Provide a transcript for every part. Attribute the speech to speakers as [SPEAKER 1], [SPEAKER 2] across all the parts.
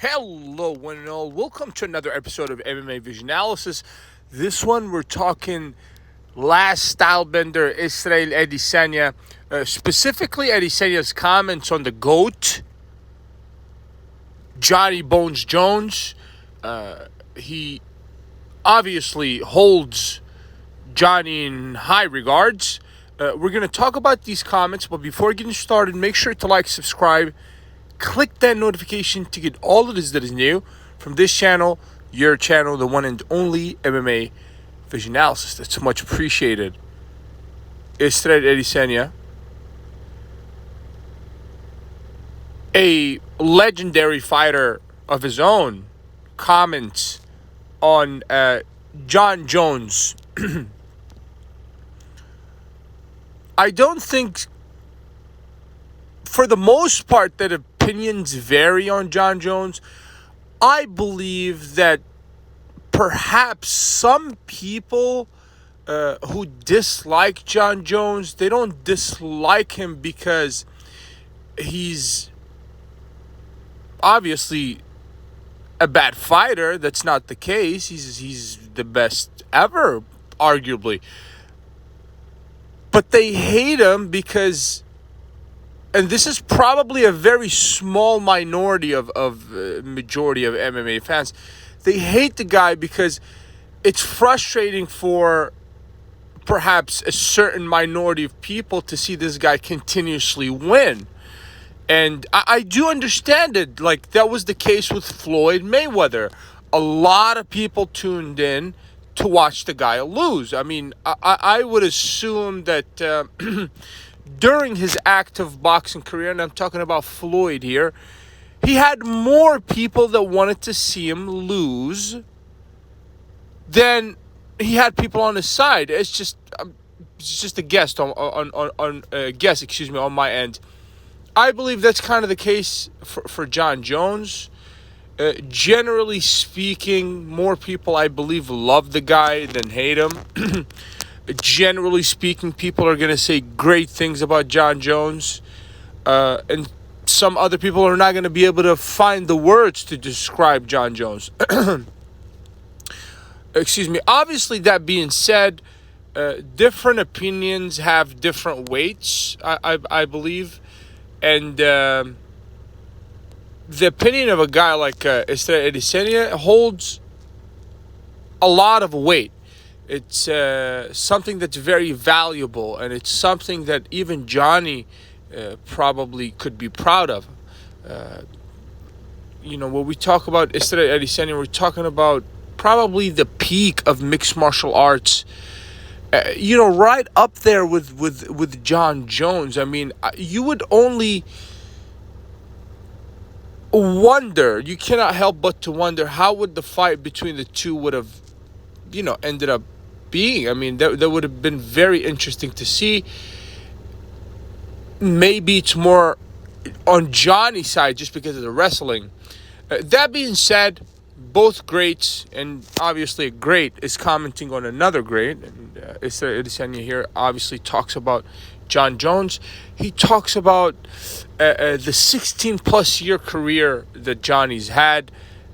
[SPEAKER 1] Hello, one and all. Welcome to another episode of MMA Vision Analysis. This one, we're talking last stylebender Israel Adesanya, specifically Adesanya's comments on the GOAT, Johnny Bones Jones. He obviously holds Johnny in high regards. We're going to talk about these comments, but before getting started, make sure to like, subscribe, click that notification to get all of this that is new from this channel, your channel, the one and only MMA Vision Analysis. That's much appreciated. Israel Adesanya, a legendary fighter of his own, comments on Jon Jones. I don't think, for the most part, that opinions vary on Jon Jones. I believe that perhaps some people who dislike Jon Jones, they don't dislike him because he's obviously a bad fighter. That's not the case. He's the best ever, arguably. But they hate him because, and this is probably a very small minority of majority of MMA fans, they hate the guy because it's frustrating for perhaps a certain minority of people to see this guy continuously win. And I do understand it. Like, that was the case with Floyd Mayweather. A lot of people tuned in to watch the guy lose. I mean, I would assume that during his active boxing career, and I'm talking about Floyd here, he had more people that wanted to see him lose than he had people on his side. It's just a guess on my end. I believe that's kind of the case for Jon Jones. Generally speaking, more people, I believe, love the guy than hate him. Generally speaking, people are going to say great things about Jon Jones. And some other people are not going to be able to find the words to describe Jon Jones. Excuse me. Obviously, that being said, different opinions have different weights, I believe. And the opinion of a guy like Israel Adesanya holds a lot of weight. It's something that's very valuable, and it's something that even Johnny probably could be proud of. When we talk about Israel Adesanya, we're talking about probably the peak of mixed martial arts. Right up there with Jon Jones. I mean, you would only wonder, you cannot help but to wonder, how would the fight between the two would have, ended up being. I mean, that would have been very interesting to see. Maybe it's more on Johnny's side just because of the wrestling. That being said, both greats, and obviously a great is commenting on another great. And Israel Adesanya here obviously talks about Jon Jones. He talks about the 16-plus year career that Johnny's had.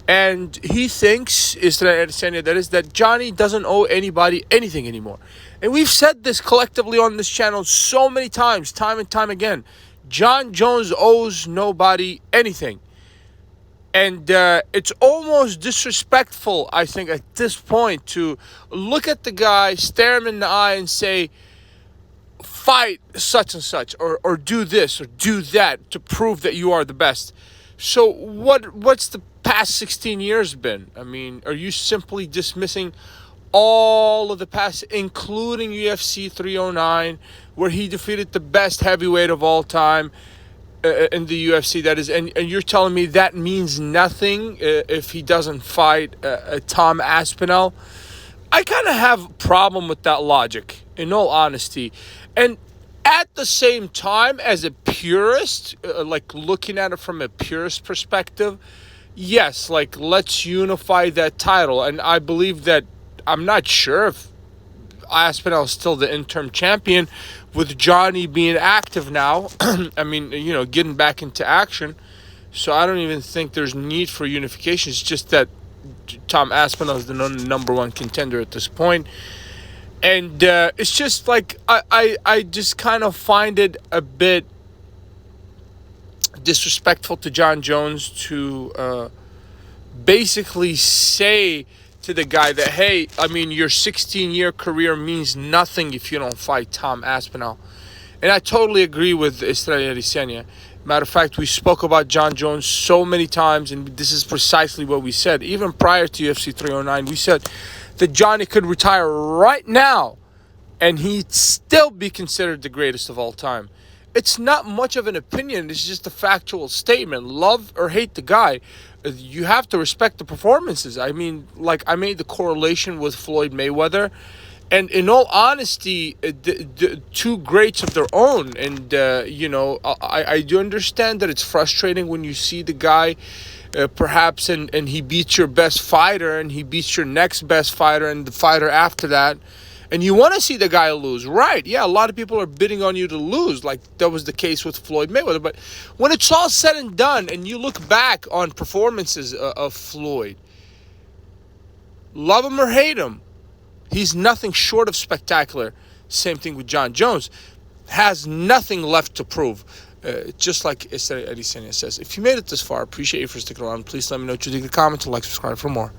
[SPEAKER 1] And he thinks, Israel Adesanya, that Johnny doesn't owe anybody anything anymore. And we've said this collectively on this channel so many times, time and time again. Jon Jones owes nobody anything. And it's almost disrespectful, I think, at this point to look at the guy, stare him in the eye and say, fight such and such, or do this, or do that to prove that you are the best. So what's the past 16 years been? I mean, are you simply dismissing all of the past, including UFC 309, where he defeated the best heavyweight of all time, in the UFC, that is, and you're telling me that means nothing if he doesn't fight Tom Aspinall? I kind of have a problem with that logic, in all honesty. And at the same time, as a purist, like looking at it from a purist perspective, yes, like, let's unify that title. And I believe that, I'm not sure if Aspinall is still the interim champion, with Johnny being active now. I mean, getting back into action. So I don't even think there's need for unification. It's just that Tom Aspinall is the number one contender at this point. And it's just like, I just kind of find it a bit disrespectful to Jon Jones to basically say to the guy that, hey, I mean, your 16-year career means nothing if you don't fight Tom Aspinall. And I totally agree with Israel Adesanya. Matter of fact, we spoke about Jon Jones so many times, and this is precisely what we said. Even prior to UFC 309, we said that Johnny could retire right now, and he'd still be considered the greatest of all time. It's not much of an opinion. It's just a factual statement. Love or hate the guy, you have to respect the performances. I mean, like, I made the correlation with Floyd Mayweather. And in all honesty, the two greats of their own. And, I do understand that it's frustrating when you see the guy perhaps and he beats your best fighter and he beats your next best fighter and the fighter after that. And you want to see the guy lose, right? Yeah, a lot of people are bidding on you to lose, like that was the case with Floyd Mayweather. But when it's all said and done and you look back on performances of Floyd, love him or hate him, he's nothing short of spectacular. Same thing with Jon Jones. Has nothing left to prove. Just like Adesanya says. If you made it this far, appreciate you for sticking around. Please let me know what you think in the comments and like, subscribe for more.